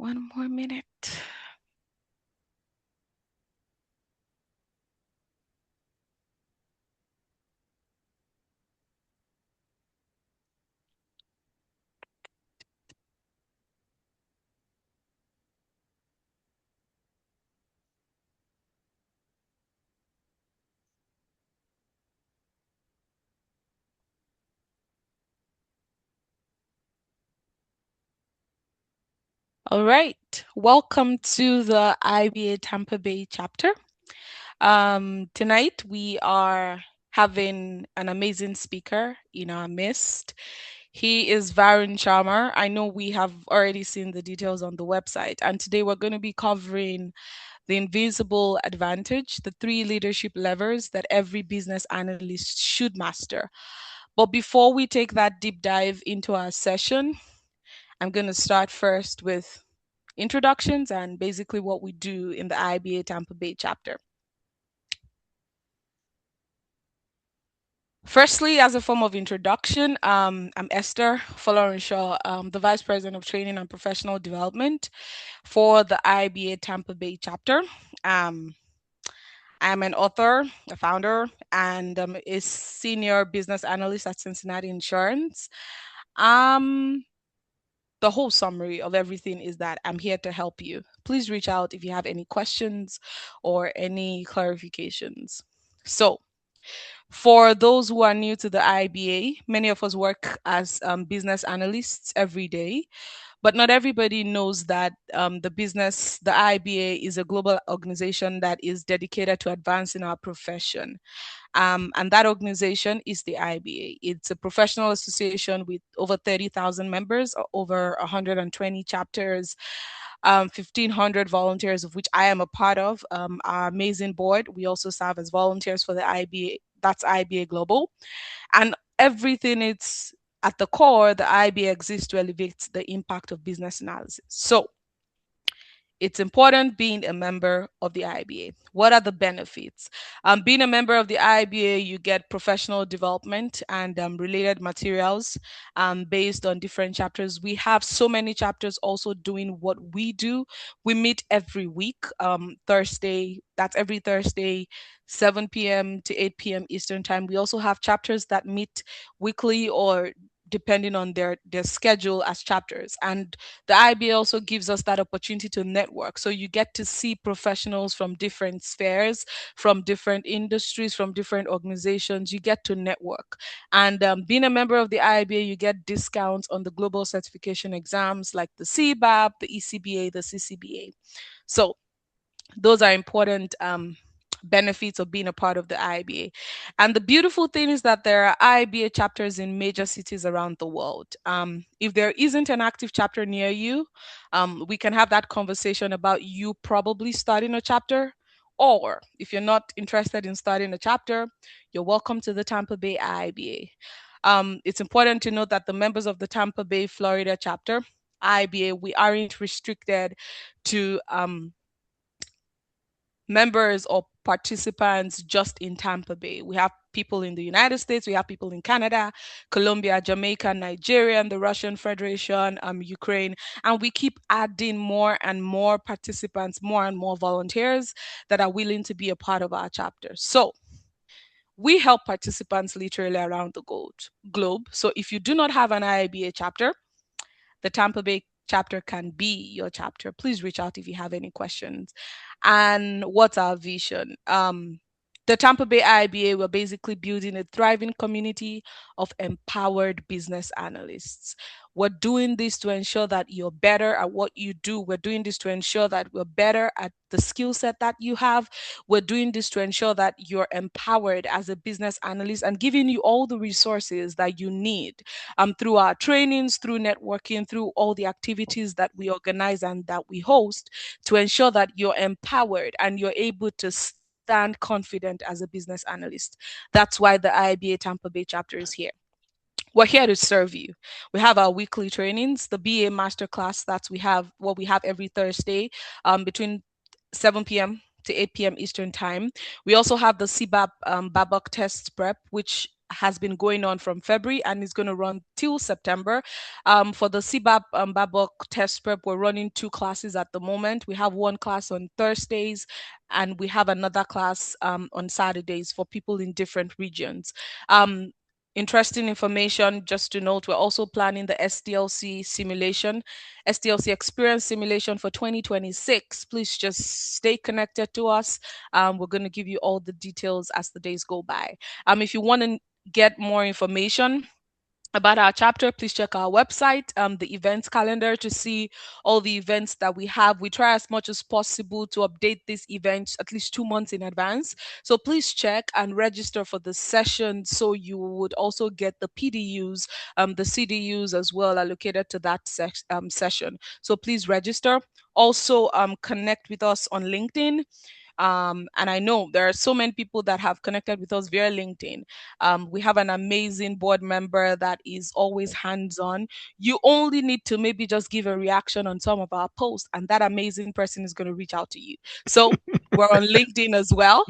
One more minute. All right. Welcome to the IIBA Tampa Bay chapter. Tonight we are having an amazing speaker in our midst. He is Varun Sharma. I know we have already seen the details on the website, and today we're going to be covering the invisible advantage, the three leadership levers that every business analyst should master. But before we take that deep dive into our session, I'm going to start first with introductions and basically what we do in the IIBA Tampa Bay chapter. Firstly, as a form of introduction, I'm Esther Folarunshaw, the Vice President of Training and Professional Development for the IIBA Tampa Bay chapter. I'm an author, a founder, and a senior business analyst at Cincinnati Insurance. The whole summary of everything is that I'm here to help you. Please reach out if you have any questions or any clarifications. So, for those who are new to the IIBA, many of us work as business analysts every day, but not everybody knows that the IIBA is a global organization that is dedicated to advancing our profession. And that organization is the IIBA. It's a professional association with over 30,000 members, over 120 chapters, 1,500 volunteers, of which I am a part of. Our amazing board, we also serve as volunteers for the IIBA. That's IIBA Global. And everything it's at the core, the IIBA exists to elevate the impact of business analysis. So it's important being a member of the IIBA. What are the benefits? Being a member of the IIBA, you get professional development and related materials based on different chapters. We have so many chapters also doing what we do. We meet every week, Thursday, that's every Thursday, 7 p.m. to 8 p.m. Eastern Time. We also have chapters that meet weekly or depending on their schedule as chapters, and the IBA also gives us that opportunity to network. So you get to see professionals from different spheres, from different industries, from different organizations. You get to network. And being a member of the IBA, you get discounts on the global certification exams like the CBAP, the ECBA, the CCBA. So those are important benefits of being a part of the IIBA. And the beautiful thing is that there are IIBA chapters in major cities around the world. If there isn't an active chapter near you, we can have that conversation about you probably starting a chapter. Or if you're not interested in starting a chapter, you're welcome to the Tampa Bay IIBA. It's important to note that the members of the Tampa Bay, Florida chapter, IIBA, we aren't restricted to members or participants just in Tampa Bay. We have people in the United States, we have people in Canada, Colombia, Jamaica, Nigeria, and the Russian Federation, Ukraine, and we keep adding more and more participants, more and more volunteers that are willing to be a part of our chapter. So we help participants literally around the globe. So if you do not have an IIBA chapter, the Tampa Bay chapter can be your chapter. Please reach out if you have any questions. And what's our vision? The Tampa Bay IIBA, we're basically building a thriving community of empowered business analysts. We're doing this to ensure that you're better at what you do. We're doing this to ensure that we're better at the skill set that you have. We're doing this to ensure that you're empowered as a business analyst and giving you all the resources that you need through our trainings, through networking, through all the activities that we organize and that we host to ensure that you're empowered and you're able to stand confident as a business analyst. That's why the IIBA Tampa Bay chapter is here. We're here to serve you. We have our weekly trainings, the BA Masterclass. That's what we have every Thursday between 7 p.m. to 8 p.m. Eastern Time. We also have the CBAP Babok test prep, which has been going on from February and is going to run till September. For the CBAP Babok test prep, we're running two classes at the moment. We have one class on Thursdays, and we have another class on Saturdays for people in different regions. Interesting information just to note, we're also planning the SDLC simulation, SDLC experience simulation for 2026. Please just stay connected to us. We're going to give you all the details as the days go by. If you want to get more information about our chapter, please check our website, the events calendar, to see all the events that we have. We try as much as possible to update these events at least 2 months in advance. So please check and register for the session so you would also get the PDUs, the CDUs as well allocated to that session. So please register. Also, connect with us on LinkedIn. And I know there are so many people that have connected with us via LinkedIn. We have an amazing board member that is always hands on. You only need to maybe just give a reaction on some of our posts, and that amazing person is going to reach out to you. So we're on LinkedIn as well.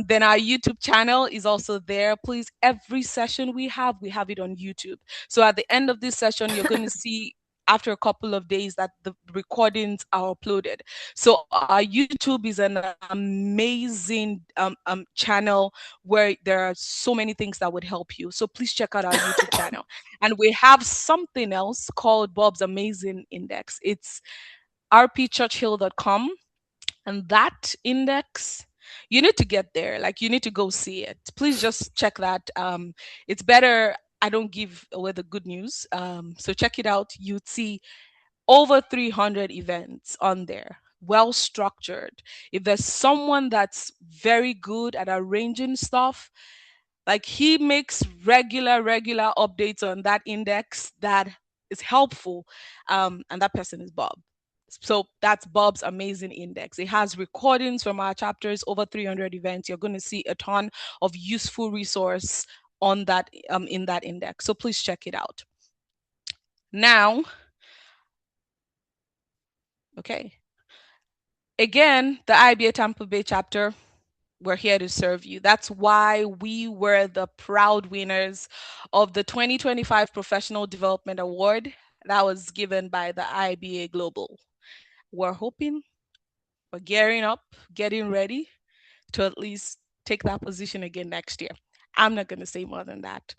Then our YouTube channel is also there. Please, every session we have it on YouTube. So at the end of this session, you're going to see after a couple of days that the recordings are uploaded. So our YouTube is an amazing channel where there are so many things that would help you. So please check out our YouTube channel. And we have something else called Bob's Amazing Index. It's rpchurchhill.com. And that index, you need to get there. Like, you need to go see it. Please just check that. It's better. I don't give away the good news. So check it out. You'd see over 300 events on there, well structured. If there's someone that's very good at arranging stuff, like, he makes regular updates on that index that is helpful, and that person is Bob. So that's Bob's Amazing Index. It has recordings from our chapters, over 300 events. You're going to see a ton of useful resource on that, in that index. So please check it out. Now, okay. Again, the IIBA Tampa Bay chapter, we're here to serve you. That's why we were the proud winners of the 2025 Professional Development Award that was given by the IIBA Global. We're hoping, we're gearing up, getting ready to at least take that position again next year. I'm not going to say more than that.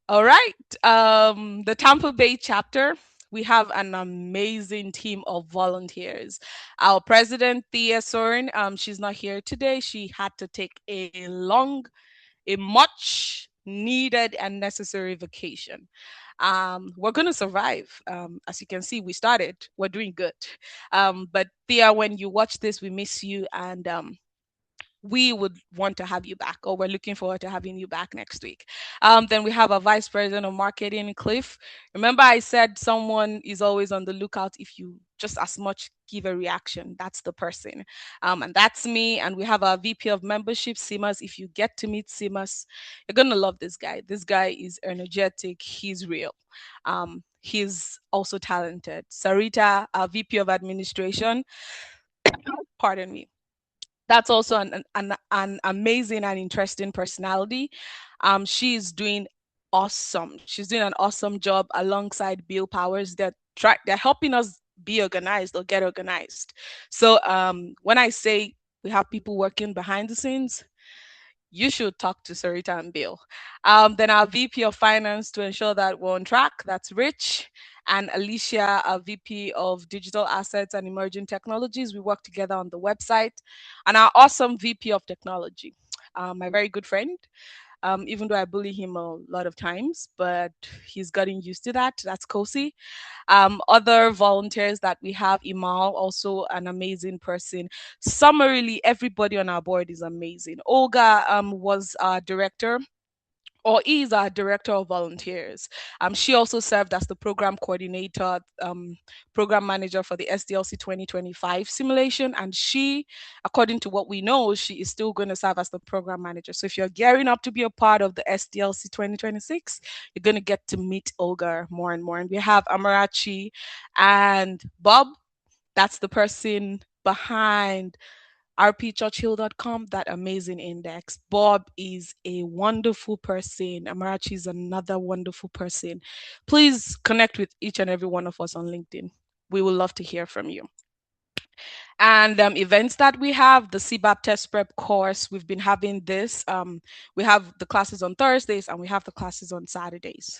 All right. The Tampa Bay chapter, we have an amazing team of volunteers. Our president, Thea Soren, she's not here today. She had to take a much needed and necessary vacation. We're going to survive. As you can see, we started. We're doing good. But Thea, when you watch this, we miss you, and we would want to have you back, or we're looking forward to having you back next week. Then we have a vice president of marketing, Cliff. Remember, I said someone is always on the lookout. If you just as much give a reaction, that's the person. And that's me. And we have our VP of membership, Simas. If you get to meet Simas, you're going to love this guy. This guy is energetic. He's real. He's also talented. Sarita, our VP of administration, pardon me, that's also an amazing and interesting personality. She's doing awesome. She's doing an awesome job alongside Bill Powers. They're helping us be organized or get organized. So when I say we have people working behind the scenes, you should talk to Sarita and Bill. Then our VP of Finance to ensure that we're on track, that's Rich. And Alicia, our VP of Digital Assets and Emerging Technologies. We work together on the website. And our awesome VP of Technology, my very good friend. Even though I bully him a lot of times, but he's gotten used to that. That's Kosi. Other volunteers that we have, Imal, also an amazing person. Summarily, everybody on our board is amazing. Olga was our director, or is our director of volunteers. She also served as the program coordinator, program manager for the SDLC 2025 simulation. And she, according to what we know, she is still going to serve as the program manager. So if you're gearing up to be a part of the SDLC 2026, you're going to get to meet Olga more and more. And we have Amarachi and Bob. That's the person behind rpchurchhill.com, that amazing index. Bob is a wonderful person. Amarachi is another wonderful person. Please connect with each and every one of us on LinkedIn. We would love to hear from you. And events that we have, the CBAP test prep course, we've been having this. We have the classes on Thursdays and we have the classes on Saturdays.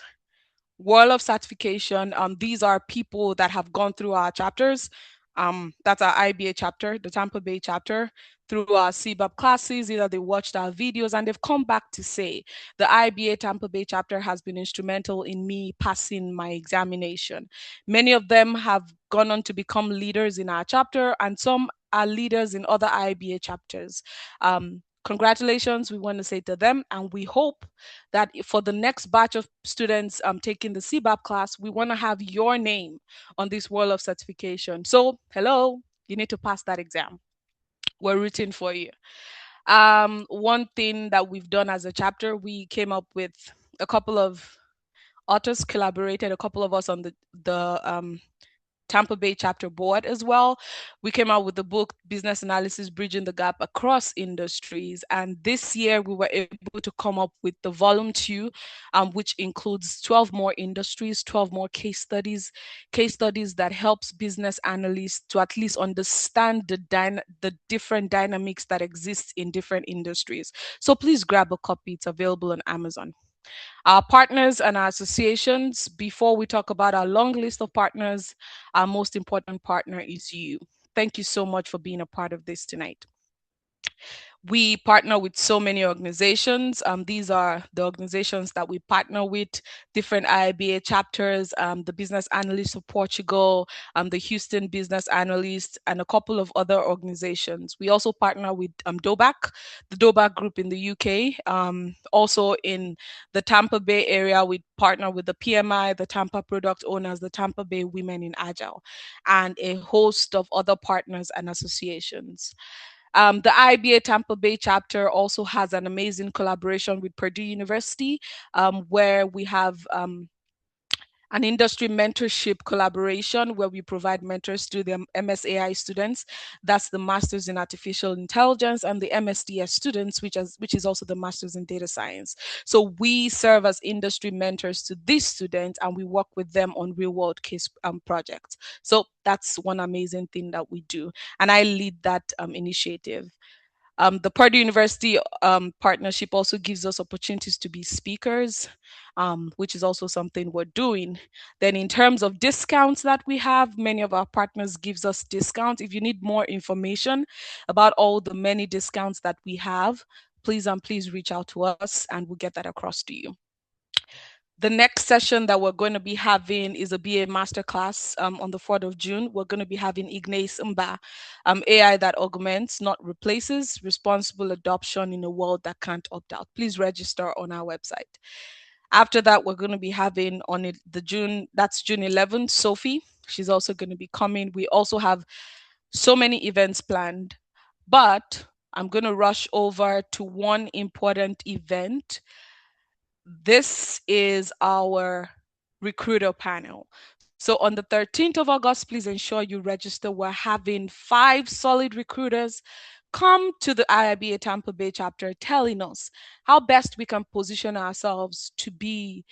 World of Certification, these are people that have gone through our chapters. That's our IBA chapter, the Tampa Bay chapter, through our CBAP classes. Either they watched our videos and they've come back to say the IBA Tampa Bay chapter has been instrumental in me passing my examination. Many of them have gone on to become leaders in our chapter, and some are leaders in other IBA chapters. Congratulations, we want to say to them, and we hope that for the next batch of students taking the CBAP class, we want to have your name on this wall of certification. So, hello, you need to pass that exam. We're rooting for you. One thing that we've done as a chapter, we came up with a couple of authors collaborated, a couple of us on the Tampa Bay chapter board as well. We came out with the book Business Analysis Bridging the Gap Across Industries. And this year we were able to come up with the volume two, which includes 12 more industries, 12 more case studies that helps business analysts to at least understand the different dynamics that exist in different industries. So please grab a copy. It's available on Amazon. Our partners and our associations, before we talk about our long list of partners, our most important partner is you. Thank you so much for being a part of this tonight. We partner with so many organizations. These are the organizations that we partner with, different IIBA chapters, the Business Analysts of Portugal, the Houston Business Analysts, and a couple of other organizations. We also partner with DOBAC, the DOBAC group in the UK. Also in the Tampa Bay area, we partner with the PMI, the Tampa Product Owners, the Tampa Bay Women in Agile, and a host of other partners and associations. The IIBA Tampa Bay chapter also has an amazing collaboration with Purdue University, where we have an industry mentorship collaboration where we provide mentors to the MSAI students. That's the Masters in Artificial Intelligence, and the MSDS students, which is also the Masters in Data Science. So we serve as industry mentors to these students, and we work with them on real world case projects. So that's one amazing thing that we do, and I lead that initiative. The Purdue University partnership also gives us opportunities to be speakers, which is also something we're doing. Then in terms of discounts that we have, many of our partners gives us discounts. If you need more information about all the many discounts that we have, please reach out to us and we'll get that across to you. The next session that we're going to be having is a BA masterclass on the 4th of June. We're going to be having Ignace Mba, AI that augments, not replaces, responsible adoption in a world that can't opt out. Please register on our website. After that, we're going to be having on it June 11th, Sophie. She's also going to be coming. We also have so many events planned, but I'm going to rush over to one important event. This is our recruiter panel. So on the 13th of August, please ensure you register. We're having 5 solid recruiters come to the IIBA Tampa Bay chapter telling us how best we can position ourselves to be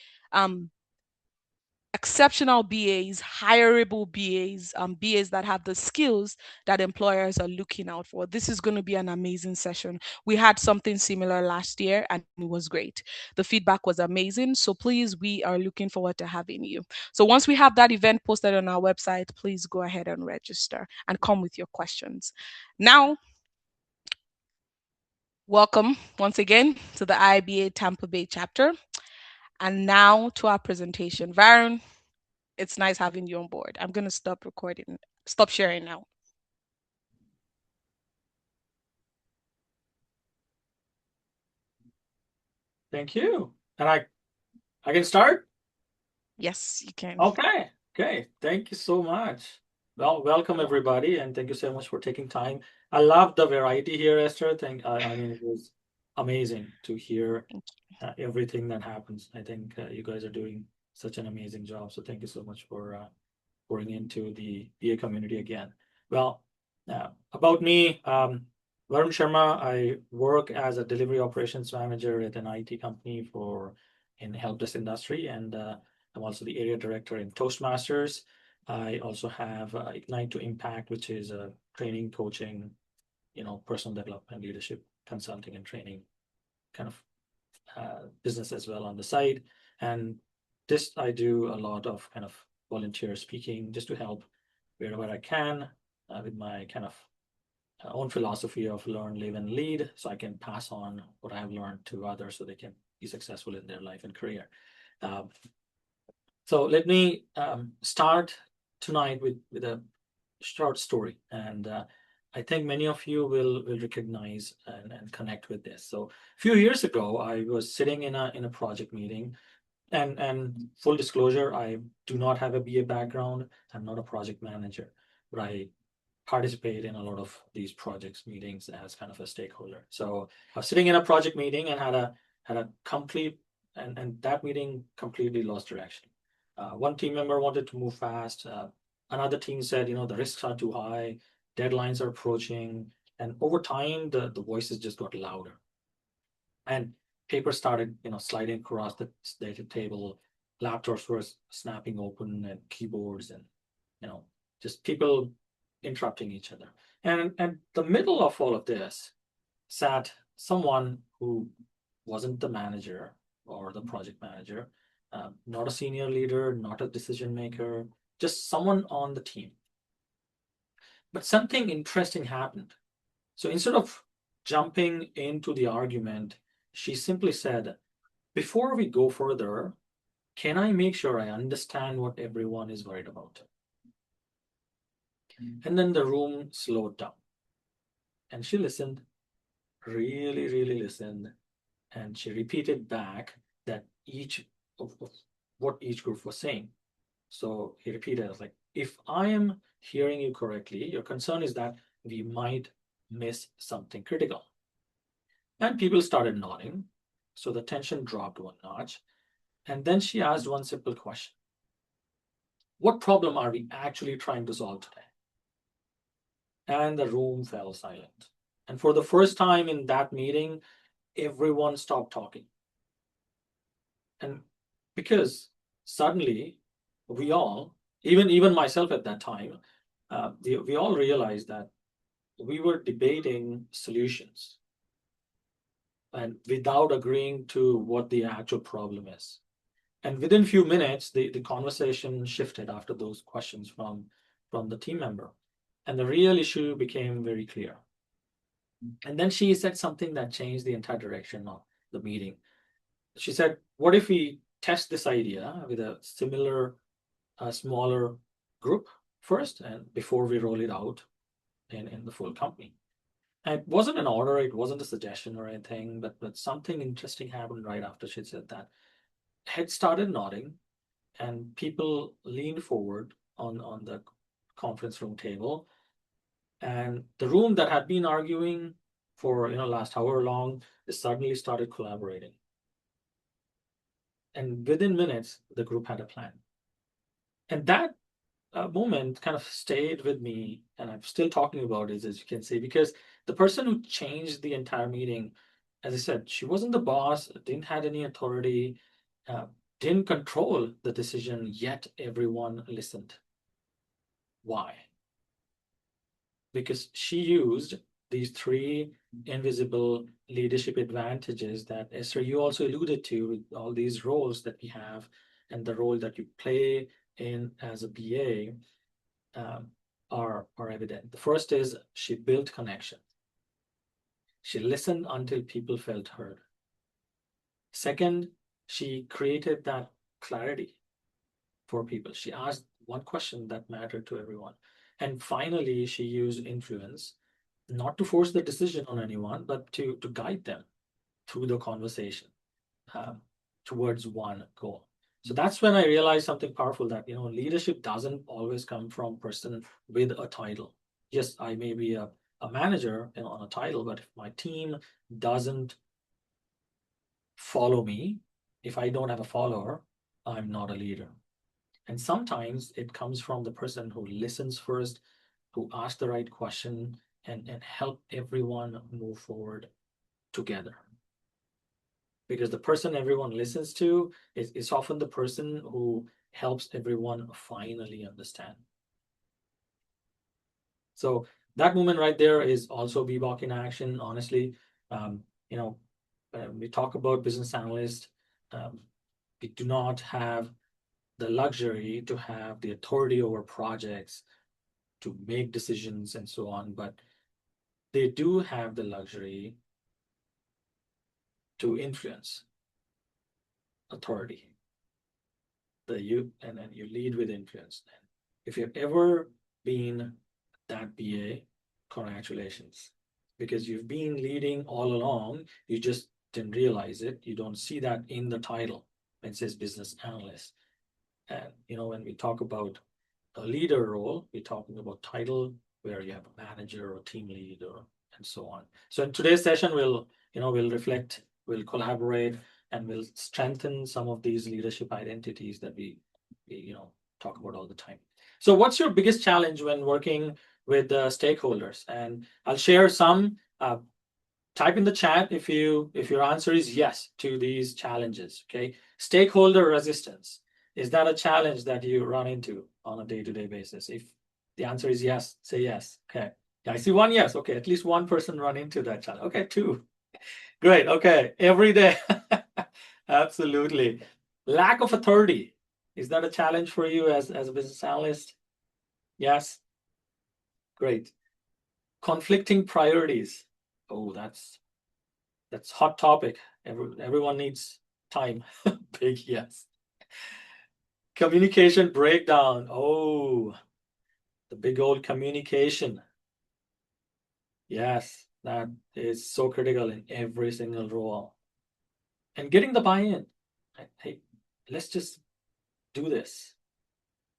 exceptional BAs, hireable BAs, BAs that have the skills that employers are looking out for. This is going to be an amazing session. We had something similar last year and it was great. The feedback was amazing. So please, we are looking forward to having you. So once we have that event posted on our website, please go ahead and register and come with your questions. Now, welcome once again to the IIBA Tampa Bay chapter. And now to our presentation. Varun, it's nice having you on board. I'm going to stop sharing now. Thank you. And I can start? Yes, you can. Okay. Okay. Thank you so much. Well, welcome everybody, and thank you so much for taking time. I love the variety here, Esther. I mean, it was amazing to hear everything that happens. I think you guys are doing such an amazing job. So thank you so much for pouring into the BA community again. Well, about me, Varun Sharma. I work as a delivery operations manager at an IT company for in help desk industry, and I'm also the area director in Toastmasters. I also have Ignite to Impact, which is a training, coaching, personal development, leadership, consulting, and training kind of business as well on the side. And this I do a lot of kind of volunteer speaking just to help wherever I can with my kind of own philosophy of learn, live, and lead, so I can pass on what I have learned to others so they can be successful in their life and career. Um, so let me start tonight with a short story, and I think many of you will recognize and connect with this. So a few years ago, I was sitting in a project meeting, and full disclosure, I do not have a BA background. I'm not a project manager, but I participate in a lot of these projects meetings as kind of a stakeholder. So I was sitting in a project meeting and had a complete and that meeting completely lost direction. One team member wanted to move fast. Another team said, the risks are too high, deadlines are approaching, and over time the voices just got louder. And paper started, sliding across the data table. Laptops were snapping open, and keyboards, and you know, just people interrupting each other. And at the middle of all of this sat someone who wasn't the manager or the project manager, not a senior leader, not a decision maker, just someone on the team. But something interesting happened. So instead of jumping into the argument, she simply said, before we go further, can I make sure I understand what everyone is worried about? And then the room slowed down and she listened, really, really listened. And she repeated back that each of what each group was saying. So he repeated, I was like, if I am hearing you correctly, your concern is that we might miss something critical. And people started nodding. So the tension dropped one notch. And then she asked one simple question: what problem are we actually trying to solve today? And the room fell silent. And for the first time in that meeting, everyone stopped talking. And because suddenly we all, even myself at that time, we all realized that we were debating solutions and without agreeing to what the actual problem is. And within few minutes, the conversation shifted after those questions from the team member. And the real issue became very clear. And then she said something that changed the entire direction of the meeting. She said, what if we test this idea with a similar, smaller group first, and before we roll it out in the full company? And it wasn't an order, it wasn't a suggestion or anything, but something interesting happened right after she said that. Heads started nodding, and people leaned forward on the conference room table, and the room that had been arguing for last however long, they suddenly started collaborating, and within minutes the group had a plan. And that moment kind of stayed with me, and I'm still talking about it, as you can see, because the person who changed the entire meeting, as I said, she wasn't the boss, didn't have any authority, uh, didn't control the decision, yet everyone listened. Why? Because she used these three invisible leadership advantages that Esther, you also alluded to, with all these roles that we have and the role that you play in as a BA, are evident. The first is she built connection. She listened until people felt heard. Second, she created that clarity for people. She asked one question that mattered to everyone. And finally, she used influence, not to force the decision on anyone, but to guide them through the conversation um, towards one goal. So that's when I realized something powerful, that leadership doesn't always come from a person with a title. Yes, I may be a manager on a title, but if my team doesn't follow me, if I don't have a follower, I'm not a leader. And sometimes it comes from the person who listens first, who asks the right question, and help everyone move forward together. Because the person everyone listens to is often the person who helps everyone finally understand. So that moment right there is also BBOK in action. Honestly, um, you know, we talk about business analysts. Um, we do not have the luxury to have the authority over projects, to make decisions and so on, but they do have the luxury to influence authority. And then you lead with influence. And if you've ever been that BA, congratulations, because you've been leading all along. You just didn't realize it. You don't see that in the title when it says business analyst. And when we talk about a leader role, we're talking about title where you have a manager or team lead and so on. So in today's session, we'll reflect, we'll collaborate, and we'll strengthen some of these leadership identities that we talk about all the time. So what's your biggest challenge when working with stakeholders? And I'll share some. Type in the chat if your answer is yes to these challenges. Okay, stakeholder resistance, is that a challenge that you run into on a day-to-day basis? If the answer is yes, say yes. Okay, yeah, I see one yes. Okay, at least one person run into that challenge. Okay, two. Great. Okay, every day. Absolutely. Lack of authority, is that a challenge for you as a business analyst? Yes. Great. Conflicting priorities. Oh, that's hot topic. Everyone needs time. Big yes. Communication breakdown. Oh, the big old communication. Yes, that is so critical in every single role. And getting the buy-in. Hey, let's just do this.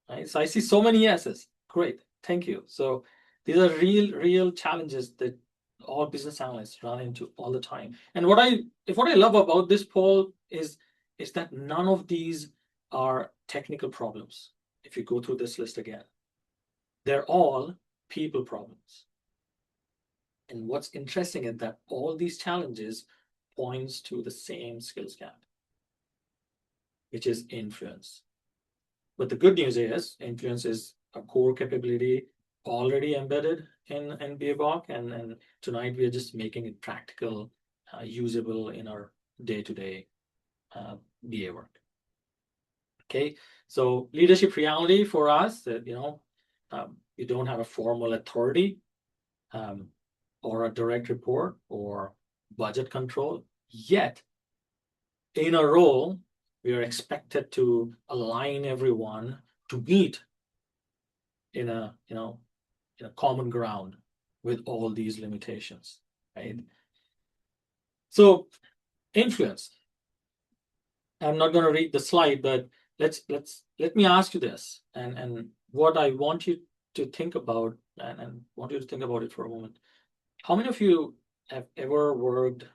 Right? So I see so many yeses. Great, thank you. So these are real challenges that all business analysts run into all the time. And what I love about this poll is that none of these are technical problems. If you go through this list again, they're all people problems. And what's interesting is that all these challenges points to the same skills gap, which is influence. But the good news is influence is a core capability already embedded in BABOK, and tonight we are just making it practical, usable in our day-to-day BA work. Okay, so leadership reality for us that you don't have a formal authority or a direct report or budget control yet. In a role, we are expected to align everyone to meet in a common ground with all these limitations, right? So influence. I'm not going to read the slide, but let me ask you this, and what I want you to think about, and want you to think about it for a moment. How many of you have ever worked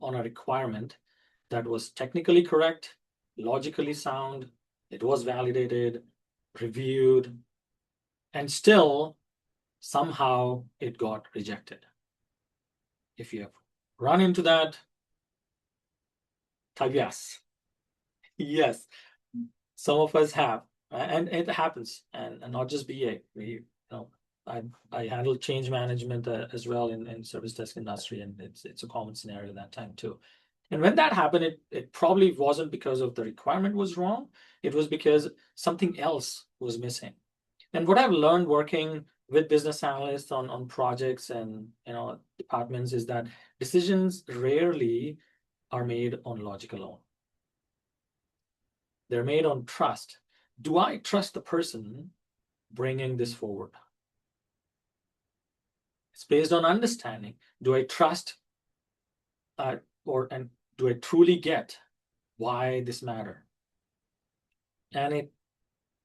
on a requirement that was technically correct, logically sound, it was validated, reviewed, and still somehow it got rejected? If you have run into that, type yes. Yes, some of us have, and it happens, and not just BA. I handle change management as well in service desk industry, and it's a common scenario that time too. And when that happened, it probably wasn't because of the requirement was wrong. It was because something else was missing. And what I've learned working with business analysts on projects and departments is that decisions rarely are made on logic alone. They're made on trust. Do I trust the person bringing this forward? It's based on understanding. Do I trust and do I truly get why this matter? And it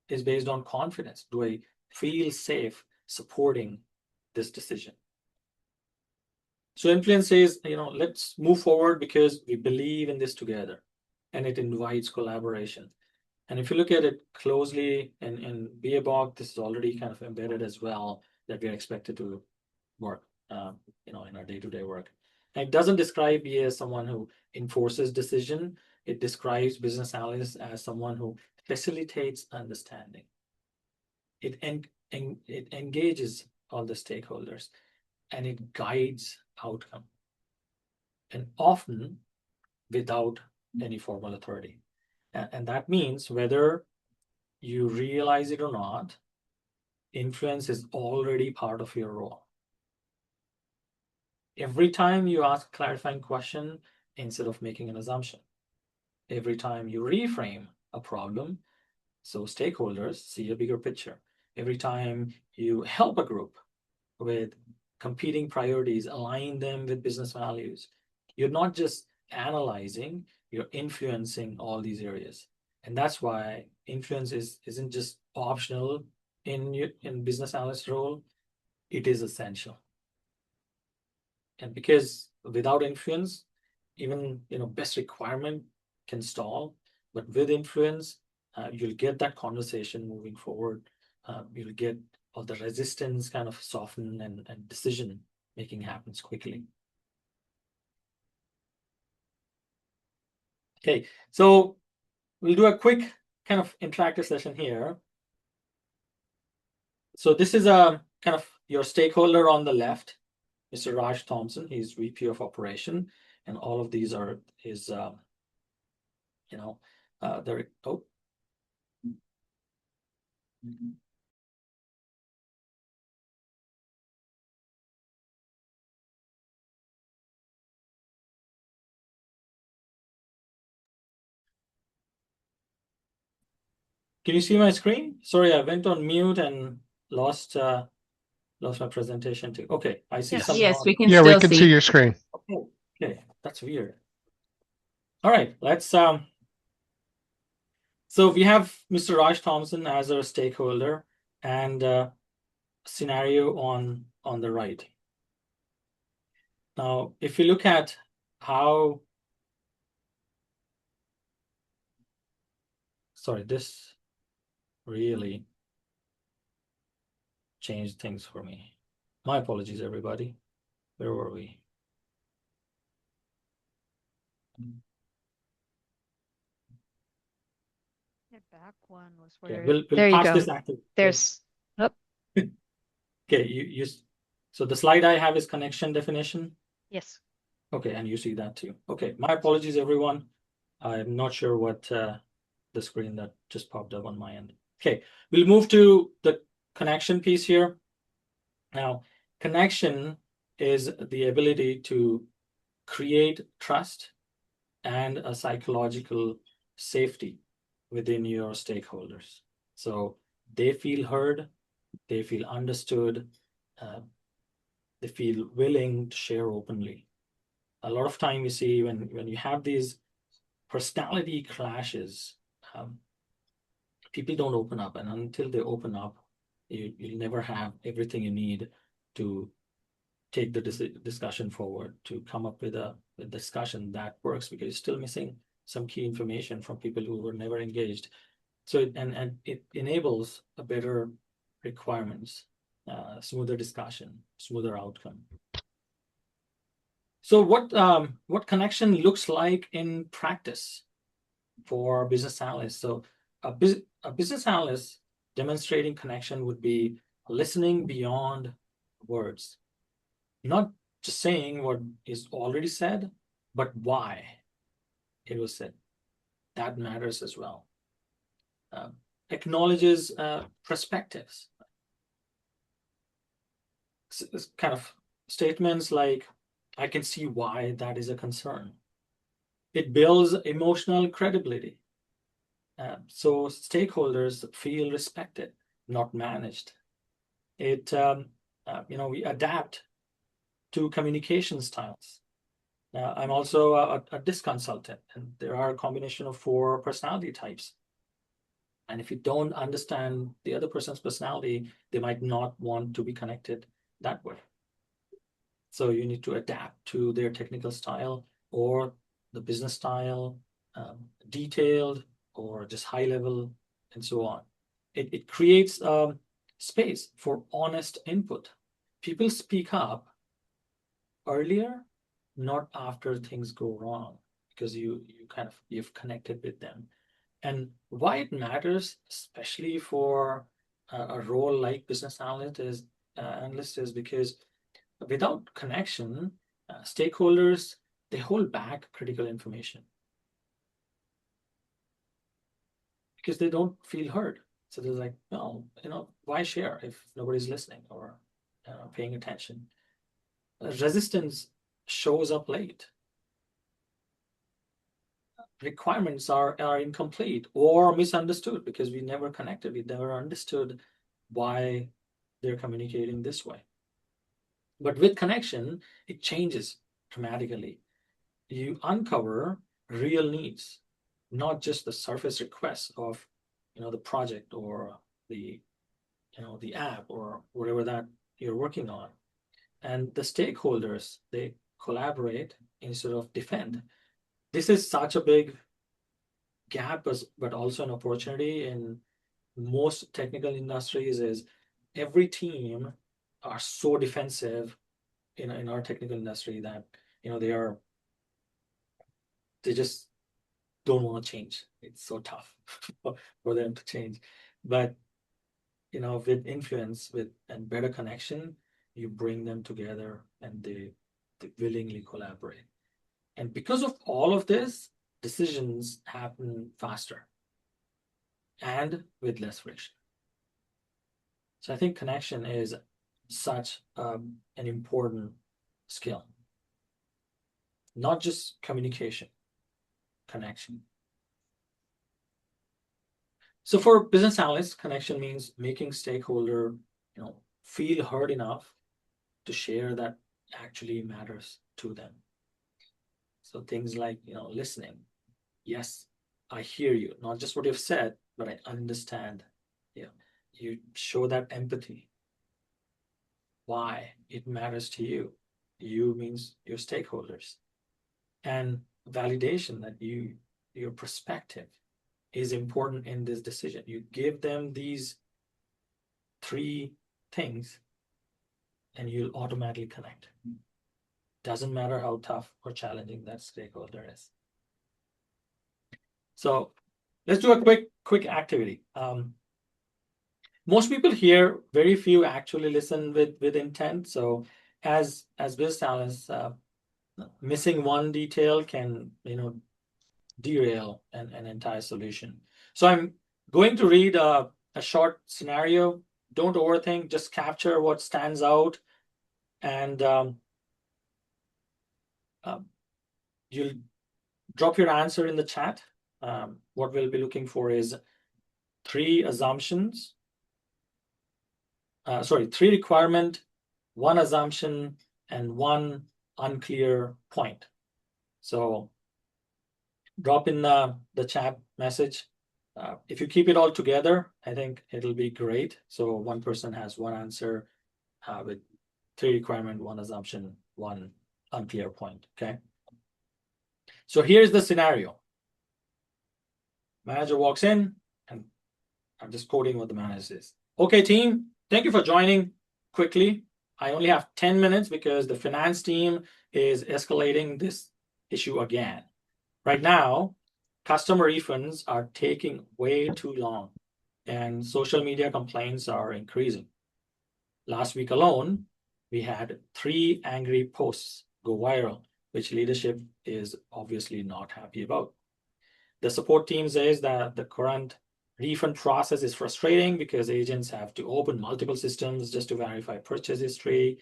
is based on confidence. Do I feel safe supporting this decision? So influence says, let's move forward because we believe in this together, and it invites collaboration. And if you look at it closely in BABOK, this is already kind of embedded as well, that we are expected to work, in our day-to-day work. And it doesn't describe me as someone who enforces decision. It describes business analyst as someone who facilitates understanding. It engages all the stakeholders and it guides outcome, and often without any formal authority. And that means whether you realize it or not, influence is already part of your role. Every time you ask a clarifying question instead of making an assumption, every time you reframe a problem so stakeholders see a bigger picture, every time you help a group with competing priorities, align them with business values, you're not just analyzing, you're influencing all these areas. And that's why influence isn't just optional in business analyst role, it is essential. And because without influence, even best requirement can stall, but with influence, you'll get that conversation moving forward. You'll get all the resistance kind of soften, and decision making happens quickly. Okay, so we'll do a quick kind of interactive session here. So this is a kind of your stakeholder on the left, Mr. Raj Thompson. He's VP of Operation, and all of these are his, they're, oh. Can you see my screen? Sorry, I went on mute and lost my presentation too. Okay, I see some. Yes, we can Yeah, we still can see your screen. Okay, that's weird. All right, let's so we have Mr. Raj Thompson as our stakeholder, and scenario on the right. Now, if you look at how, sorry, this really changed things for me. My apologies, everybody. Where were we? The back one was Okay, where we'll There you pass go. this active. There's Okay, you so the slide I have is connection definition. yes. Okay, and you see that too. Okay, my apologies, everyone. I'm not sure what the screen that just popped up on my end. Okay, we'll move to the connection piece here. Now, connection is the ability to create trust and a psychological safety within your stakeholders. So they feel heard, they feel understood, they feel willing to share openly. A lot of time you see when you have these personality clashes, people don't open up, and until they open up, you'll never have everything you need to take the discussion forward, to come up with a discussion that works, because you're still missing some key information from people who were never engaged. So it enables a better requirements, smoother discussion, smoother outcome. So what connection looks like in practice for business analysts? So a business analyst demonstrating connection would be listening beyond words, not just saying what is already said, but why it was said. That matters as well. Acknowledges perspectives. It's kind of statements like, I can see why that is a concern. It builds emotional credibility. So stakeholders feel respected, not managed. It, we adapt to communication styles. I'm also a DISC consultant, and there are a combination of 4 personality types. And if you don't understand the other person's personality, they might not want to be connected that way. So you need to adapt to their technical style or the business style, detailed or just high level, and so on. It creates space for honest input. people speak up earlier, not after things go wrong, because you've connected with them. And why it matters, especially for a role like business analyst is because without connection, stakeholders, they hold back critical information because they don't feel heard. So they're like, no, why share if nobody's listening or paying attention? Resistance shows up late. Requirements are incomplete or misunderstood because we never connected. We never understood why they're communicating this way. But with connection, it changes dramatically. You uncover real needs, not just the surface requests of the project or the the app or whatever that you're working on. And the stakeholders, they collaborate instead of defend. This is such a big gap, but also an opportunity in most technical industries. Is every team are so defensive in our technical industry that they just don't want to change. It's so tough for them to change. But with influence, with and better connection, you bring them together and they willingly collaborate. And because of all of this, decisions happen faster and with less friction. So I think connection is such an important skill, not just communication, connection. So for business analysts, connection means making stakeholder, feel heard enough to share that actually matters to them. So things like, listening. Yes, I hear you, not just what you've said, but I understand. Yeah, you show that empathy. Why it matters to you. You means your stakeholders. And validation that your perspective is important in this decision. You give them these three things and you'll automatically connect. Doesn't matter how tough or challenging that stakeholder is. So let's do a quick activity. Most people hear, very few actually listen with intent. So as business analysts, missing one detail can derail an entire solution. So I'm going to read a short scenario. Don't overthink, just capture what stands out, and you'll drop your answer in the chat. What we'll be looking for is three requirement, one assumption, and one unclear point. So drop in the chat message. If you keep it all together, I think it'll be great. So one person has one answer with three requirement, one assumption, one unclear point. Okay. So here's the scenario. Manager walks in, and I'm just quoting what the manager says. Okay, team, thank you for joining quickly. I only have 10 minutes because the finance team is escalating this issue again. Right now, customer refunds are taking way too long, and social media complaints are increasing. Last week alone, we had 3 angry posts go viral, which leadership is obviously not happy about. The support team says that the current refund process is frustrating because agents have to open multiple systems just to verify purchase history.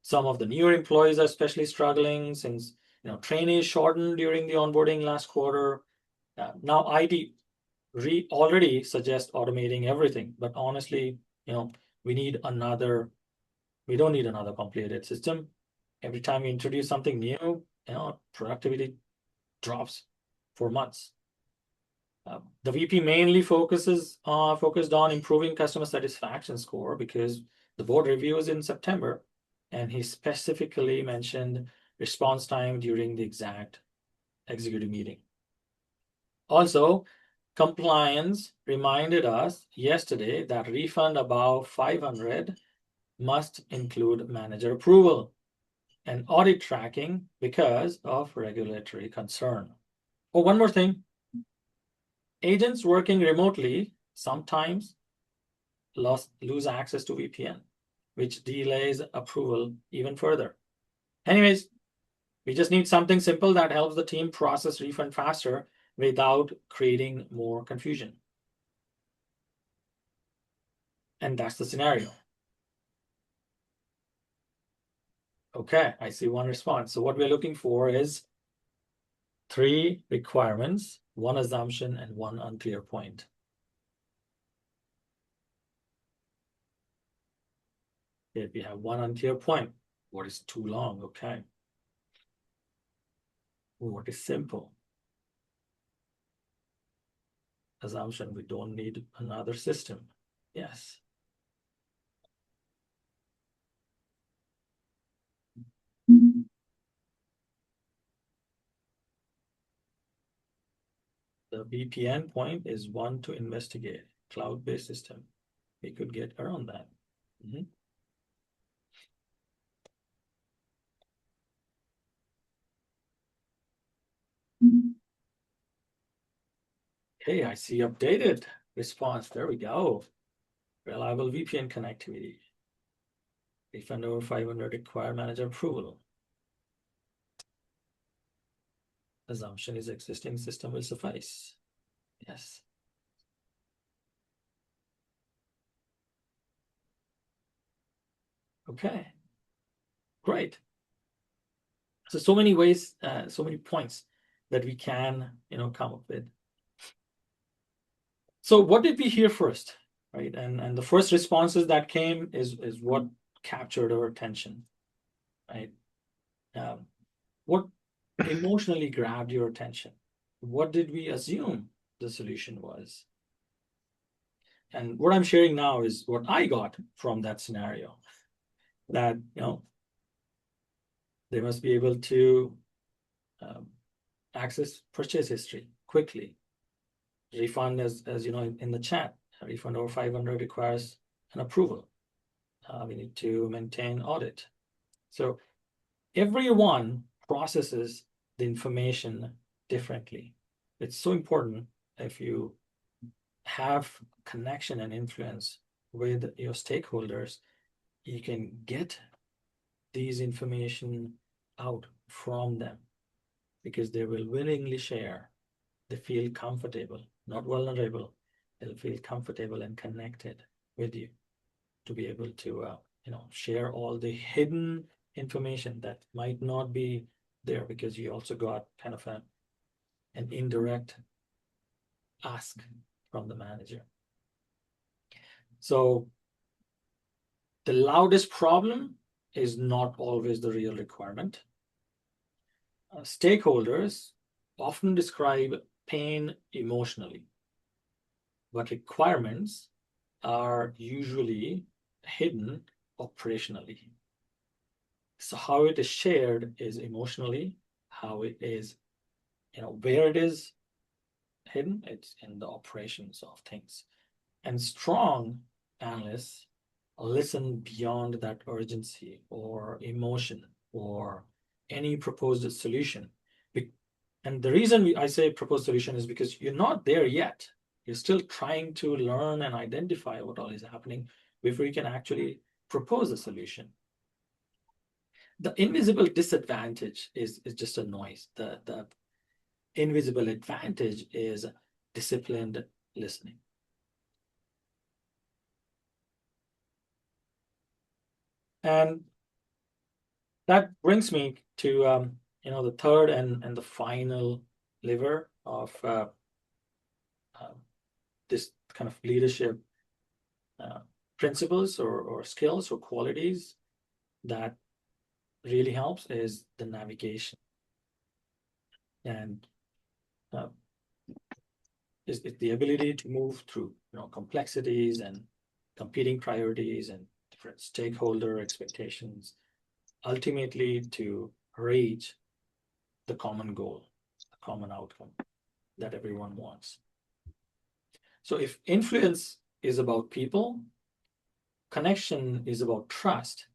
Some of the newer employees are especially struggling since training is shortened during the onboarding last quarter. Now IT already suggests automating everything, but honestly, we don't need another complicated system. Every time you introduce something new, productivity drops for months. The VP mainly focused on improving customer satisfaction score because the board review is in September, and he specifically mentioned response time during the exact executive meeting. Also, compliance reminded us yesterday that refund above 500 must include manager approval and audit tracking because of regulatory concern. Oh, one more thing. Agents working remotely sometimes lose access to VPN, which delays approval even further. Anyways, we just need something simple that helps the team process refund faster without creating more confusion. And that's the scenario. Okay, I see one response. So what we're looking for is 3 requirements, 1 assumption, and 1 unclear point. If we have 1 unclear point, what is too long? Okay. What is simple? Assumption, we don't need another system. Yes. The VPN point is one to investigate, cloud-based system. We could get around that. Okay, I see updated response. There we go. Reliable VPN connectivity. Refund over 500 require manager approval. Assumption is existing system will suffice. Yes. Okay. Great. So many ways, so many points that we can, come up with. So what did we hear first, right? And the first responses that came is what captured our attention, right? What emotionally grabbed your attention? What did we assume the solution was? And what I'm sharing now is what I got from that scenario. That they must be able to access purchase history quickly. Refund, as you know, in the chat, a refund over 500 requires an approval. We need to maintain audit. So everyone processes the information differently. It's so important if you have connection and influence with your stakeholders, you can get these information out from them because they will willingly share. They feel comfortable, not vulnerable. They'll feel comfortable and connected with you to be able to share all the hidden information that might not be there because you also got kind of an indirect ask from the manager. So the loudest problem is not always the real requirement. Stakeholders often describe pain emotionally, but requirements are usually hidden operationally. So how it is shared is emotionally, how it is, where it is hidden, it's in the operations of things. And strong analysts listen beyond that urgency or emotion or any proposed solution. And the reason I say proposed solution is because you're not there yet. You're still trying to learn and identify what all is happening before you can actually propose a solution. The invisible disadvantage is just a noise. The invisible advantage is disciplined listening. And that brings me to the third and the final lever of this kind of leadership principles or skills or qualities that really helps is the navigation. And is the ability to move through complexities and competing priorities and different stakeholder expectations, ultimately to reach the common goal, the common outcome that everyone wants. So if influence is about people, connection is about trust.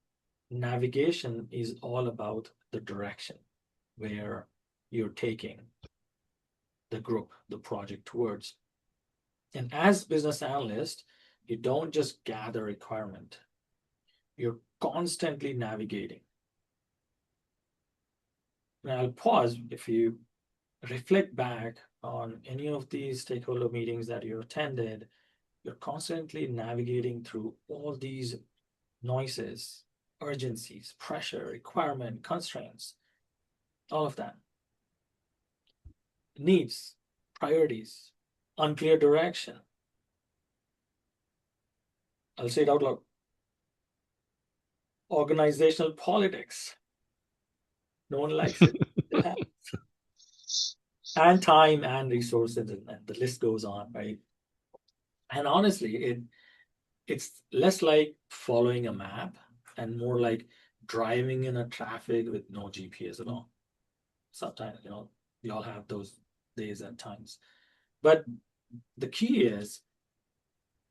Navigation is all about the direction where you're taking the group, the project towards. And as business analyst, you don't just gather requirement, you're constantly navigating. Now I'll pause. If you reflect back on any of these stakeholder meetings that you attended, you're constantly navigating through all these noises, urgencies, pressure, requirement, constraints, all of that. Needs, priorities, unclear direction. I'll say it out loud. Organizational politics. No one likes it. It happens. And time and resources, and the list goes on, right? And honestly, it's less like following a map and more like driving in a traffic with no GPS at all. Sometimes, we all have those days at times. But the key is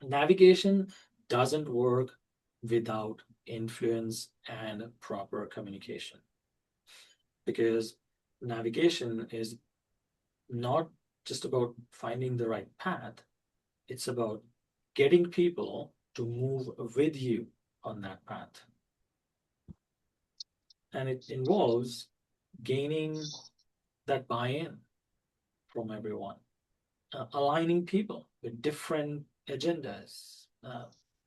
navigation doesn't work without influence and proper communication, because navigation is not just about finding the right path, it's about getting people to move with you on that path. And it involves gaining that buy-in from everyone, aligning people with different agendas,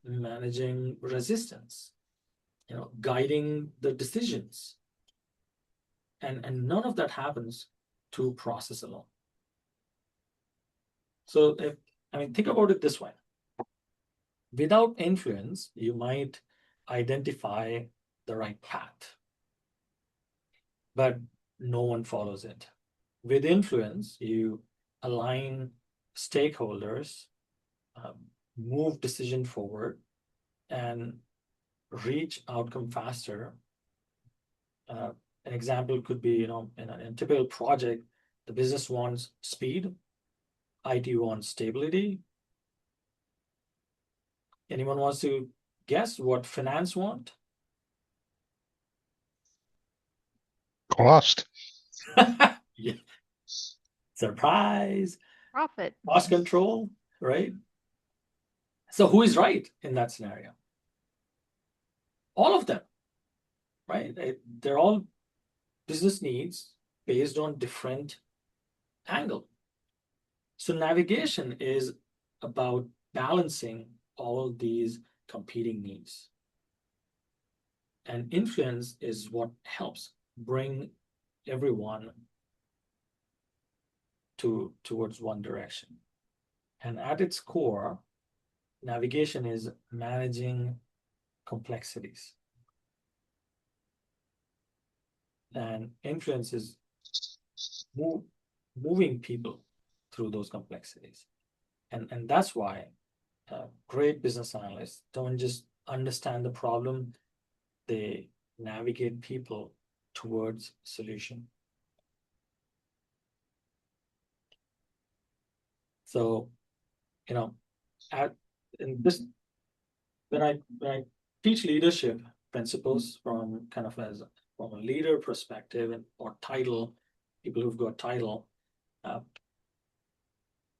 managing resistance, guiding the decisions. And none of that happens through process alone. So think about it this way. Without influence, you might identify the right path, but no one follows it. With influence, you align stakeholders, move decision forward, and reach outcome faster. An example could be, in a typical project, the business wants speed, IT wants stability. Anyone wants to guess what finance want? Cost. Yeah. Surprise. Profit. Cost control, right? So who is right in that scenario? All of them, right? They're all business needs based on different angle. So navigation is about balancing all these competing needs. And influence is what helps bring everyone towards one direction. And at its core, navigation is managing complexities. And influence is moving people through those complexities. And that's why great business analysts don't just understand the problem, they navigate people towards solution. So, in this, when I teach leadership principles from from a leader perspective or title, people who've got title,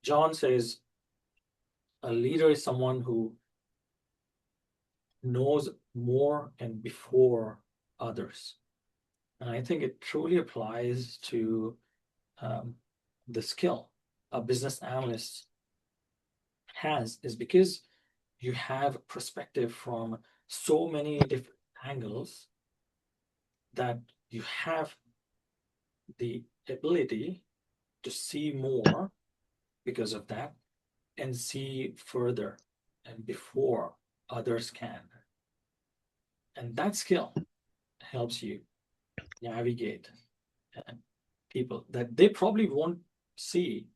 John says a leader is someone who knows more and before others. And I think it truly applies to the skill a business analyst has, is because you have perspective from so many different angles that you have the ability to see more because of that and see further and before others can. And that skill helps you navigate people that they probably won't see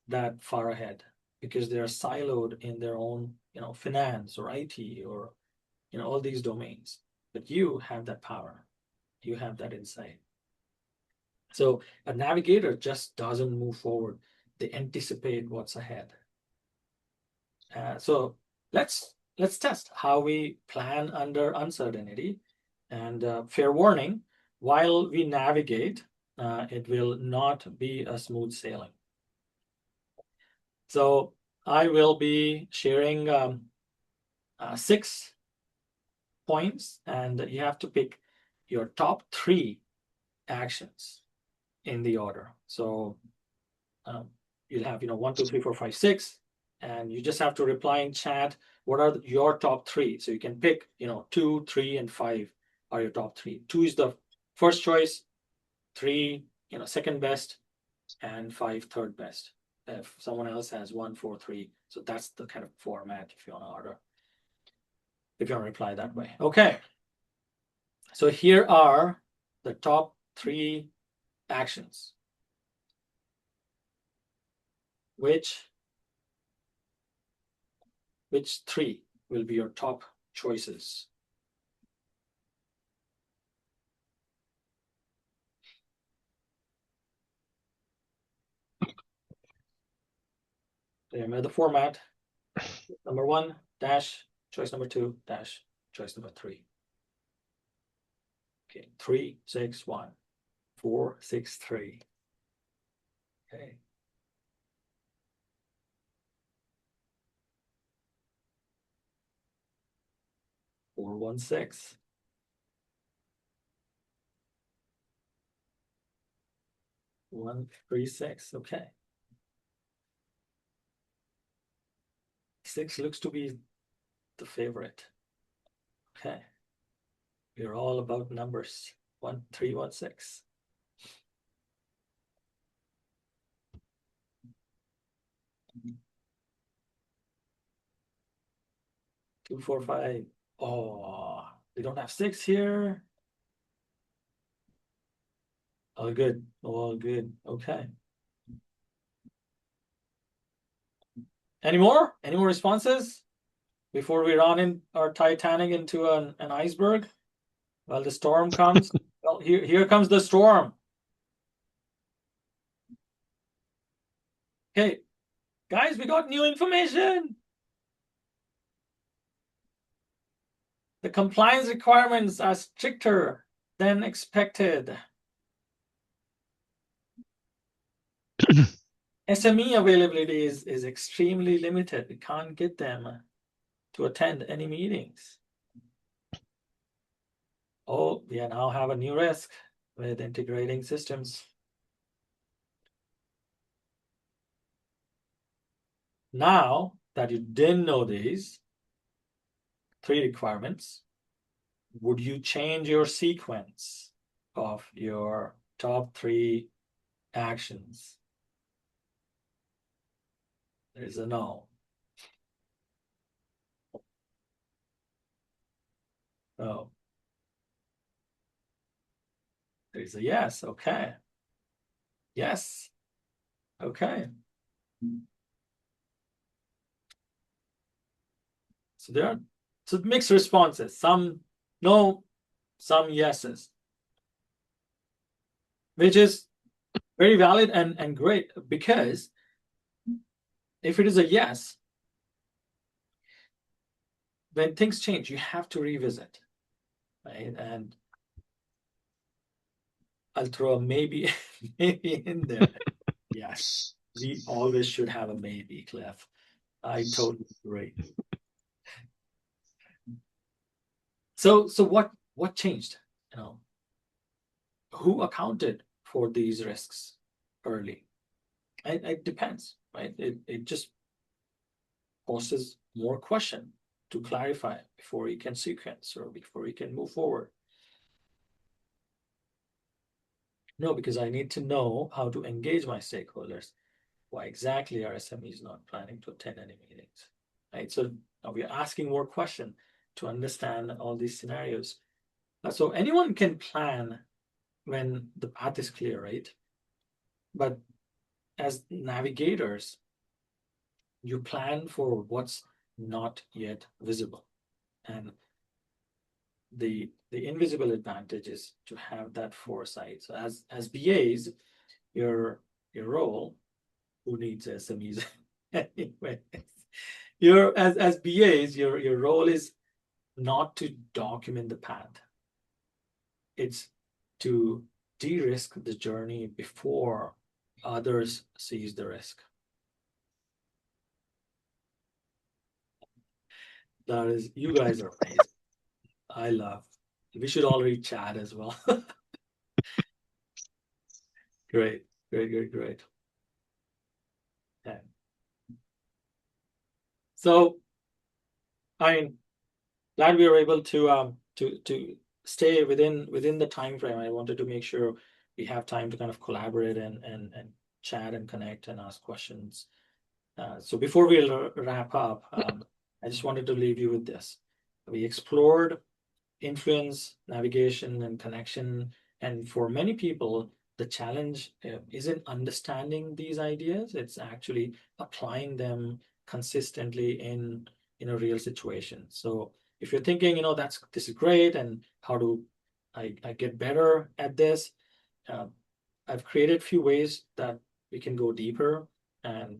that far ahead because they're siloed in their own, finance or IT or, all these domains. But you have that power. You have that insight. So a navigator just doesn't move forward. They anticipate what's ahead. So let's let's test how we plan under uncertainty. And fair warning, while we navigate, it will not be a smooth sailing. So I will be sharing 6 points, and you have to pick your top 3 actions in the order. So you'll have 1, 2, 3, 4, 5, 6, and you just have to reply in chat what are your top 3. So you can pick 2, 3, and 5 are your top 3. 2 is the first choice, 3 second best, and 5 third best. If someone else has 1, 4, 3, so that's the kind of format if you want to order, if you want to reply that way. Okay, so here are the top 3 actions. Which 3 will be your top choices? Remember the format. Number 1, dash, choice number 2, dash, choice number 3. Okay, 3, 6, 1, 4, 6, 3. Okay. Four, 1, 6. 1, 3, 6. Okay. 6 looks to be the favorite. Okay. We're all about numbers. 1, 3, 1, 6. 2, 4, 5. Oh, we don't have 6 here. All good. All good. Okay. Any more? Any more responses before we run in our Titanic into an iceberg? Well, the storm comes. Well, here comes the storm. Okay, guys, we got new information. The compliance requirements are stricter than expected. SME availability is extremely limited. We can't get them to attend any meetings. Oh, we now have a new risk with integrating systems. Now that you didn't know these 3 requirements, would you change your sequence of your top 3 actions? There's a no. Oh. There's a yes. Okay. Yes. Okay. So there are mixed responses. Some no, some yeses, which is very valid and great, because if it is a yes, when things change, you have to revisit, right? And I'll throw a maybe maybe in there. Yes, we always should have a maybe, Cliff. I totally agree. So what changed? Who accounted for these risks early? It depends, right? It just poses more question to clarify before you can sequence or before you can move forward. No, because I need to know how to engage my stakeholders. Why exactly are SMEs not planning to attend any meetings? Right. So now we're asking more questions to understand all these scenarios. So anyone can plan when the path is clear, right? But as navigators, you plan for what's not yet visible. And the invisible advantage is to have that foresight. So as BAs, your role, who needs SMEs anyway, Your as BAs, your role is not to document the path. It's to de-risk the journey before others sees the risk. That is, you guys are amazing. I love. We should all read chat as well. Great, great, great, great. Yeah. So I'm glad we were able to stay within the time frame. I wanted to make sure we have time to kind of collaborate and chat and connect and ask questions. So before we wrap up, I just wanted to leave you with this. We explored influence, navigation, and connection. And for many people, the challenge isn't understanding these ideas, it's actually applying them consistently in a real situation. So if you're thinking, this is great, and how do I get better at this? Uh, I've created a few ways that we can go deeper, and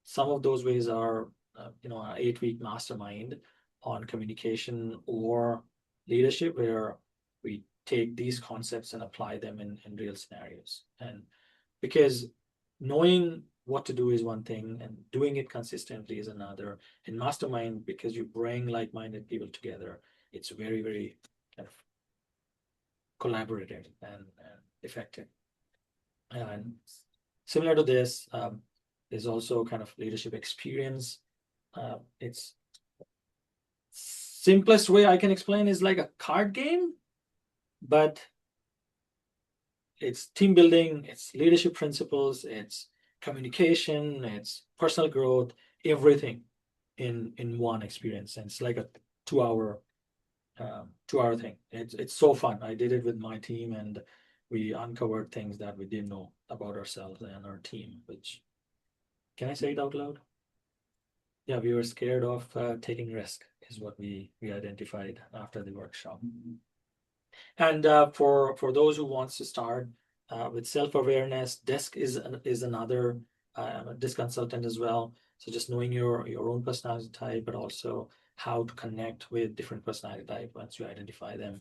some of those ways are, an 8-week mastermind on communication or leadership, where we take these concepts and apply them in real scenarios. And because knowing what to do is one thing, and doing it consistently is another. In mastermind, because you bring like-minded people together, it's very, very kind of collaborative and effective. And similar to this, is also kind of leadership experience. It's simplest way I can explain is like a card game, but it's team building, it's leadership principles, it's communication, it's personal growth, everything in one experience. And it's like a 2 hour 2 hour thing. It's so fun. I did it with my team, and we uncovered things that we didn't know about ourselves and our team. Which, can I say it out loud? Yeah, we were scared of taking risk, is what we identified after the workshop. And for those who wants to start with self-awareness, desk is another. I'm a desk consultant as well. So just knowing your own personality type, but also how to connect with different personality type once you identify them.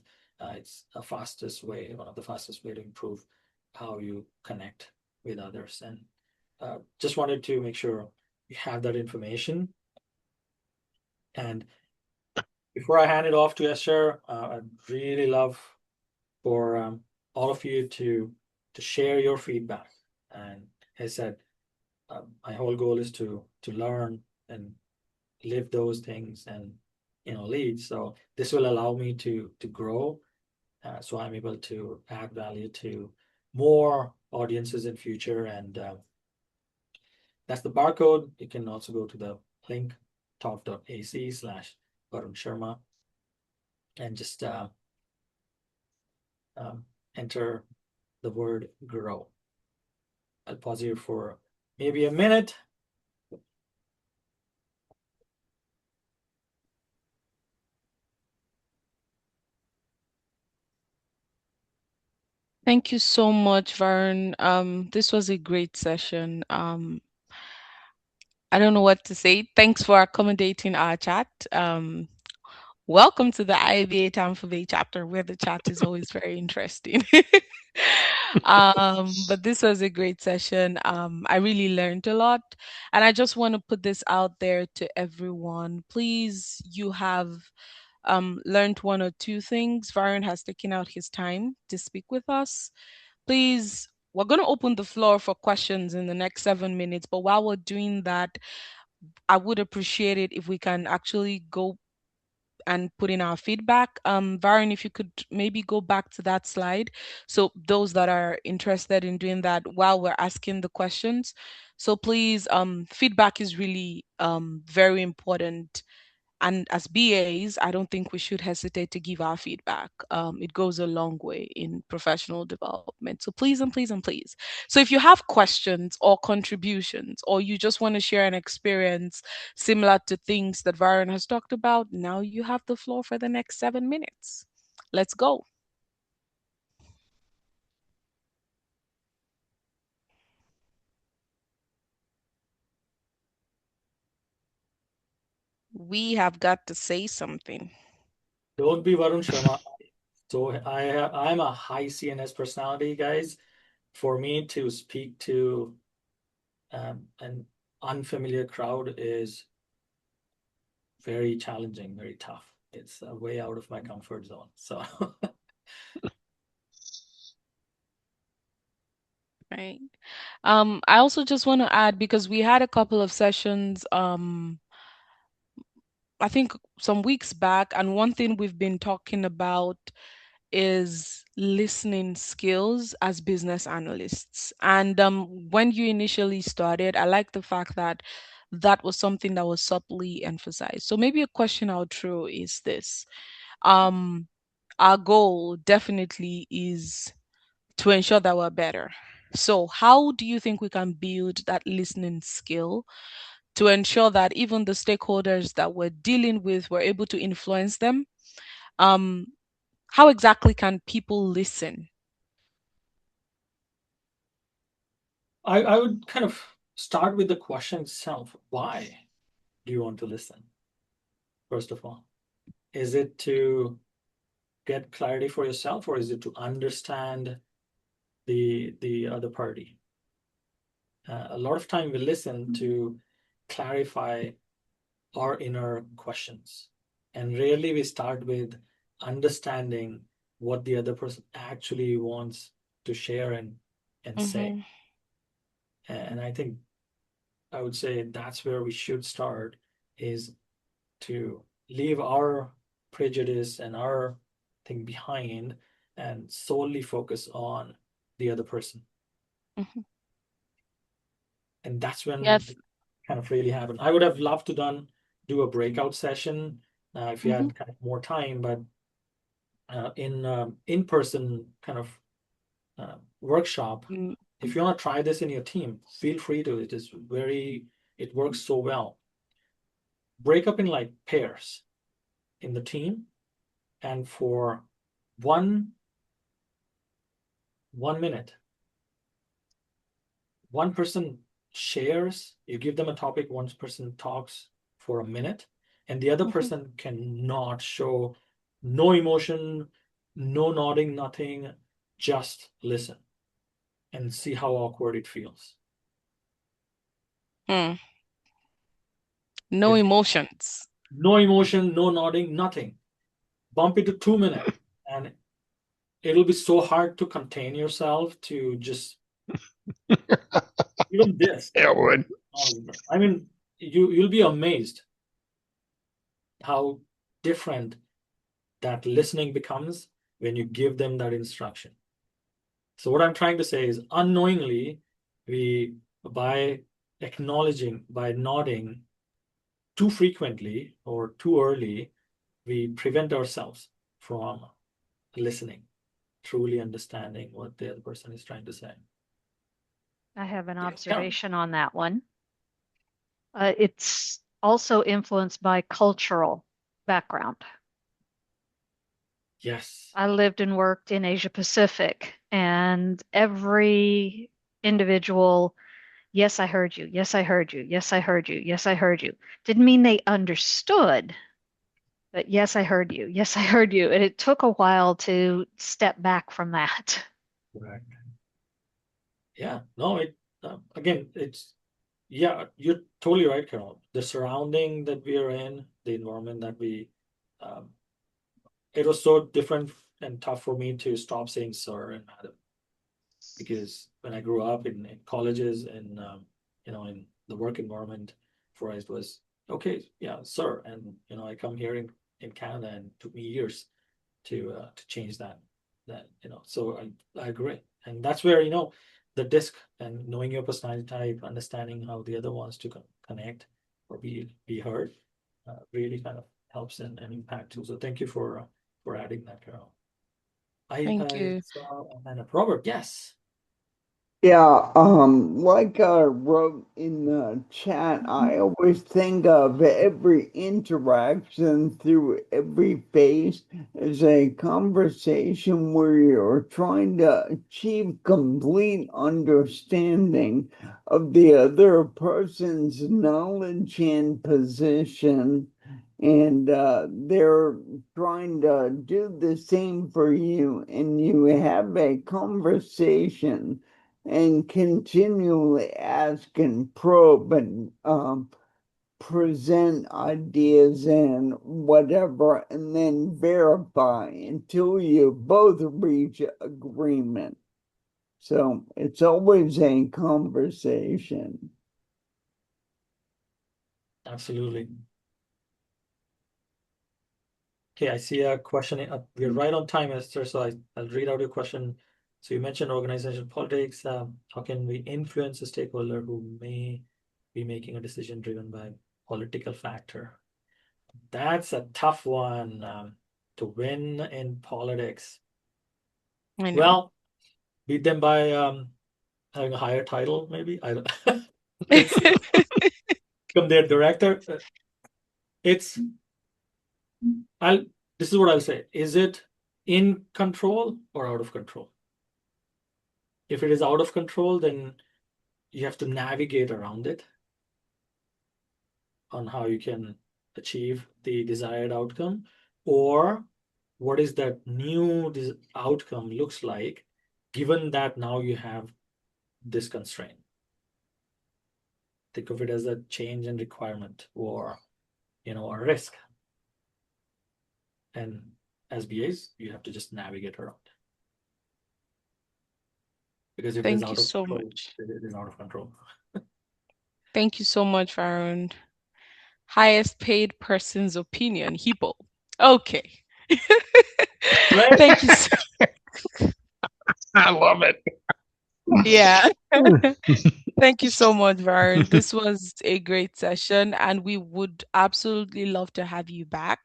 It's a fastest way, one of the fastest way to improve how you connect with others. And just wanted to make sure you have that information. And before I hand it off to Esther, I'd really love for all of you to share your feedback. And as I said, my whole goal is to learn and live those things and lead. So this will allow me to grow, so I'm able to add value to more audiences in future. And that's the barcode. You can also go to the link talk.ac/Varun Sharma and just um, enter the word grow. I'll pause here for maybe a minute. Thank you so much, Varun. This was a great session. I don't know what to say. Thanks for accommodating our chat. Welcome to the IIBA Tampa Bay chapter, where the chat is always very interesting. But this was a great session. I really learned a lot, and I just want to put this out there to everyone. Please, you have learned one or two things. Varun has taken out his time to speak with us. Please, we're going to open the floor for questions in the next 7 minutes. But while we're doing that, I would appreciate it if we can actually go and put in our feedback. Varun, if you could maybe go back to that slide. So those that are interested in doing that while we're asking the questions. So please, feedback is really very important. And as BAs, I don't think we should hesitate to give our feedback. It goes a long way in professional development. So please and please and please. So if you have questions or contributions, or you just want to share an experience similar to things that Varun has talked about, now you have the floor for the next 7 minutes. Let's go. We have got to say something. Don't be Varun Sharma. So I'm a high CNS personality, guys. For me to speak to an unfamiliar crowd is very challenging, very tough. It's way out of my comfort zone. So Right. I also just want to add because we had a couple of sessions, I think some weeks back, and one thing we've been talking about is listening skills as business analysts. And when you initially started, I like the fact that that was something that was subtly emphasized. So maybe a question I'll throw is this. Um, our goal definitely is to ensure that we're better. So, how do you think we can build that listening skill to ensure that even the stakeholders that we're dealing with, we're able to influence them? Um, how exactly can people listen? I would kind of start with the question itself. Why do you want to listen? First of all, is it to get clarity for yourself, or is it to understand the other party? A lot of time we listen to clarify our inner questions, and rarely we start with understanding what the other person actually wants to share and say. Mm-hmm. And I think I would say that's where we should start, is to leave our prejudice and our thing behind and solely focus on the other person. Mm-hmm. And that's when Yes. it kind of really happened. I would have loved to do a breakout session if you Mm-hmm. had kind of more time, but in person kind of workshop, Mm, if you want to try this in your team, feel free to. It works so well. Break up in like pairs in the team, and for one 1 minute, one person shares, you give them a topic, one person talks for a minute, and the other mm-hmm. person cannot show no emotion, no nodding, nothing, just listen and see how awkward it feels. Mm. No If emotions. no emotion, no nodding, nothing, bump it to 2 minutes, and it'll be so hard to contain yourself to just even this. Aaron. I mean, you'll be amazed how different that listening becomes when you give them that instruction. So what I'm trying to say is unknowingly, we by acknowledging, by nodding too frequently or too early, we prevent ourselves from listening, truly understanding what the other person is trying to say. I have an Yes, Karen. observation on that one. It's also influenced by cultural background. Yes. I lived and worked in Asia Pacific, and every individual, yes, I heard you, yes, I heard you, yes, I heard you, yes, I heard you, didn't mean they understood, but yes, I heard you, yes, I heard you. And it took a while to step back from that. Correct. Yeah. No, again, yeah, you're totally right, Carol. The surrounding that we are in, the environment that um, it was so different and tough for me to stop saying sir and madam, because when I grew up in colleges and in the work environment, for us it was okay, yeah, sir, and I come here in Canada and it took me years to change that. So I agree, and that's where the disc and knowing your personality type, understanding how the other wants to connect or be heard, really kind of helps and impact too. So thank you for adding that, Carol. Thank I you. saw Amanda. Robert, yes. Yeah, like I wrote in the chat, I always think of every interaction through every phase as a conversation where you're trying to achieve complete understanding of the other person's knowledge and position and they're trying to do the same for you, and you have a conversation and continually ask and probe and present ideas and whatever, and then verify until you both reach agreement. So it's always a conversation. Absolutely. Okay, I see a question. We're right on time, Esther, so I'll read out your question. So you mentioned organizational politics. How can we influence a stakeholder who may be making a decision driven by political factor? That's a tough one to win in politics. I know. Well, beat them by having a higher title, maybe. I don't. Let's see. Become their director. It's I'll. This is what I'll say. Is it in control or out of control? If it is out of control, then you have to navigate around it on how you can achieve the desired outcome, or what is that new outcome looks like, given that now you have this constraint. Think of it as a change in requirement or a risk. And as BAs, you have to just navigate around it. Because if it is Thank you out of so control, much. it is out of control. Thank you so much, Varun. Highest paid person's opinion, Hippo. Okay. Right? Thank you. I love it. Yeah. Thank you so much, Varun. This was a great session, and we would absolutely love to have you back.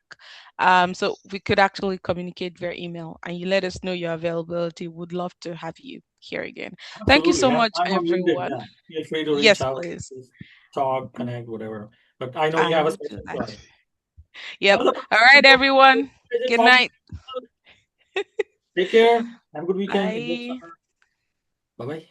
So we could actually communicate via email, and you let us know your availability. Would love to have you here again. Thank you Absolutely. so I'm, much, I'm on LinkedIn. everyone. Yeah. Feel free to reach Yes, out, please. just talk, connect, whatever. But I know you I have a will do session, that. so Yep. all the All right, everyone. pleasure Good talking. night. Take care. Have a good weekend. Enjoy Bye. summer. Bye bye.